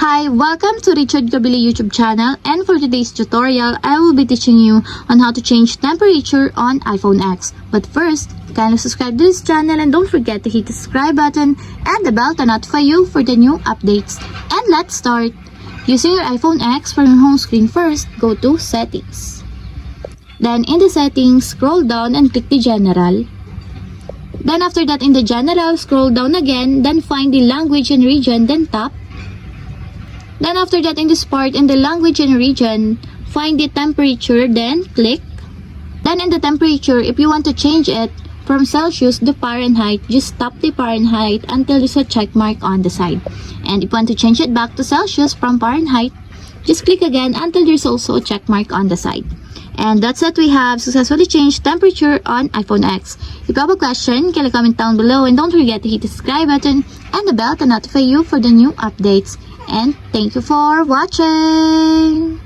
Hi, welcome to Richard Gabili YouTube channel, and for today's tutorial, I will be teaching you on how to change temperature on iPhone X. But first, kindly subscribe to this channel and don't forget to hit the subscribe button and the bell to notify you for the new updates. And let's start! Using your iPhone X from your home screen first, go to Settings. Then in the Settings, scroll down and click the General. Then after that in the General, scroll down again, then find the Language and Region, then tap. Then after that in this part, in the language and region, find the temperature, then click. Then in the temperature, if you want to change it from Celsius to Fahrenheit, just tap the Fahrenheit until there's a check mark on the side. And if you want to change it back to Celsius from Fahrenheit, just click again until there's also a check mark on the side. And that's it, we have successfully changed temperature on iPhone X. If you have a question, can you comment down below, and don't forget to hit the subscribe button and the bell to notify you for the new updates. And thank you for watching!